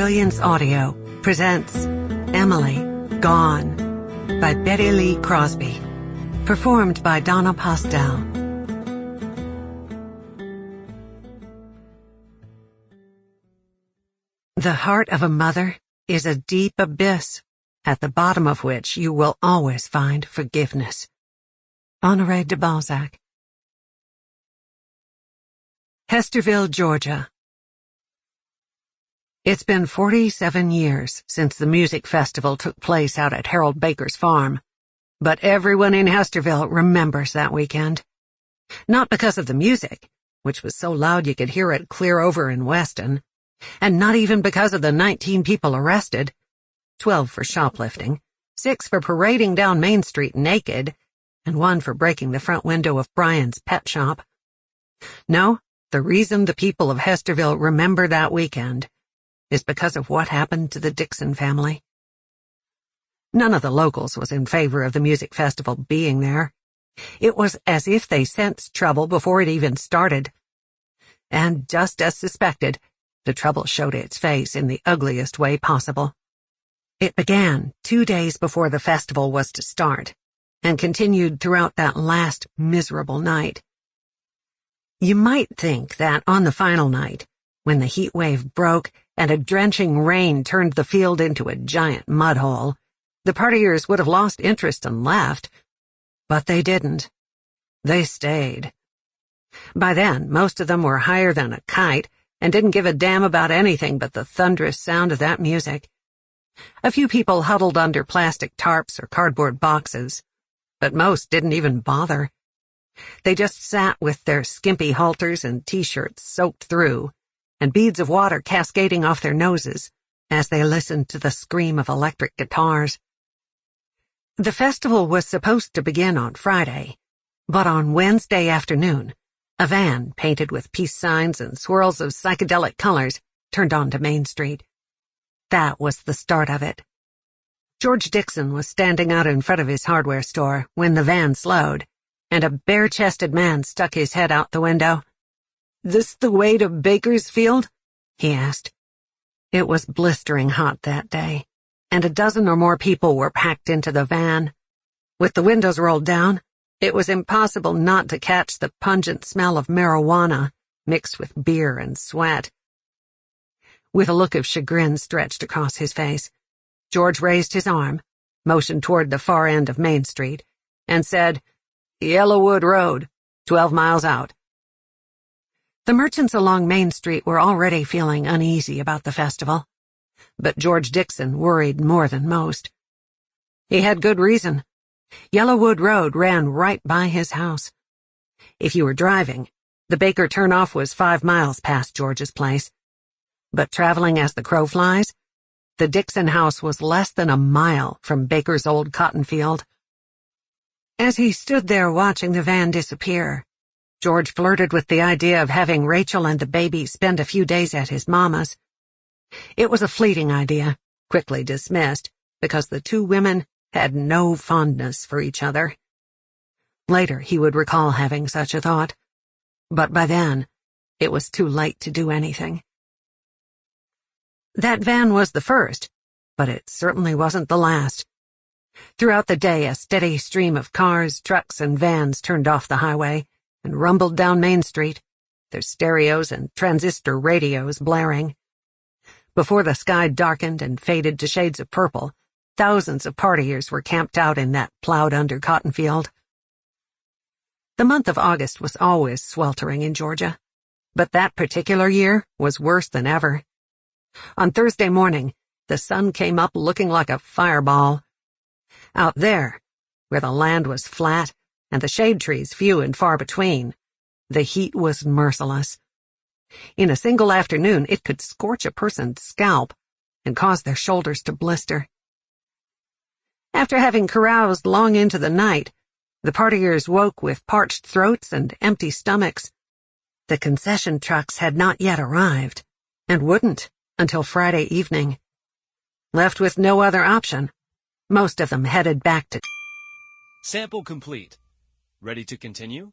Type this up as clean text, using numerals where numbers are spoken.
Brilliance Audio presents Emily, Gone by Bette Lee Crosby, performed by Donna Postel. The heart of a mother is a deep abyss, at the bottom of which you will always find forgiveness. Honoré de Balzac. Hesterville, Georgia. It's been 47 years since the music festival took place out at Harold Baker's farm, but everyone in Hesterville remembers that weekend. Not because of the music, which was so loud you could hear it clear over in Weston, and not even because of the 19 people arrested, 12 for shoplifting, 6 for parading down Main Street naked, and 1 for breaking the front window of Brian's pet shop. No, the reason the people of Hesterville remember that weekend is because of what happened to the Dixon family. None of the locals was in favor of the music festival being there. It was as if they sensed trouble before it even started. And just as suspected, the trouble showed its face in the ugliest way possible. It began 2 days before the festival was to start, and continued throughout that last miserable night. You might think that on the final night, when the heat wave broke and a drenching rain turned the field into a giant mud hole, the partiers would have lost interest and left. But they didn't. They stayed. By then, most of them were higher than a kite and didn't give a damn about anything but the thunderous sound of that music. A few people huddled under plastic tarps or cardboard boxes, but most didn't even bother. They just sat with their skimpy halters and t-shirts soaked through, and beads of water cascading off their noses as they listened to the scream of electric guitars. The festival was supposed to begin on Friday, but on Wednesday afternoon, a van painted with peace signs and swirls of psychedelic colors turned onto Main Street. That was the start of it. George Dixon was standing out in front of his hardware store when the van slowed, and a bare-chested man stuck his head out the window. "This the way to Bakersfield?" he asked. It was blistering hot that day, and a dozen or more people were packed into the van. With the windows rolled down, it was impossible not to catch the pungent smell of marijuana mixed with beer and sweat. With a look of chagrin stretched across his face, George raised his arm, motioned toward the far end of Main Street, and said, "Yellowwood Road, 12 miles out." The merchants along Main Street were already feeling uneasy about the festival, but George Dixon worried more than most. He had good reason. Yellowwood Road ran right by his house. If you were driving, the Baker turnoff was 5 miles past George's place, but traveling as the crow flies, the Dixon house was less than a mile from Baker's old cotton field. As he stood there watching the van disappear, George flirted with the idea of having Rachel and the baby spend a few days at his mama's. It was a fleeting idea, quickly dismissed, because the two women had no fondness for each other. Later he would recall having such a thought, but by then it was too late to do anything. That van was the first, but it certainly wasn't the last. Throughout the day, a steady stream of cars, trucks, and vans turned off the highway and rumbled down Main Street, their stereos and transistor radios blaring. Before the sky darkened and faded to shades of purple, thousands of partiers were camped out in that plowed-under cotton field. The month of August was always sweltering in Georgia, but that particular year was worse than ever. On Thursday morning, the sun came up looking like a fireball. Out there, where the land was flat and the shade trees few and far between, the heat was merciless. In a single afternoon, it could scorch a person's scalp and cause their shoulders to blister. After having caroused long into the night, the partiers woke with parched throats and empty stomachs. The concession trucks had not yet arrived, and wouldn't until Friday evening. Left with no other option, most of them headed back to... Sample complete. Ready to continue?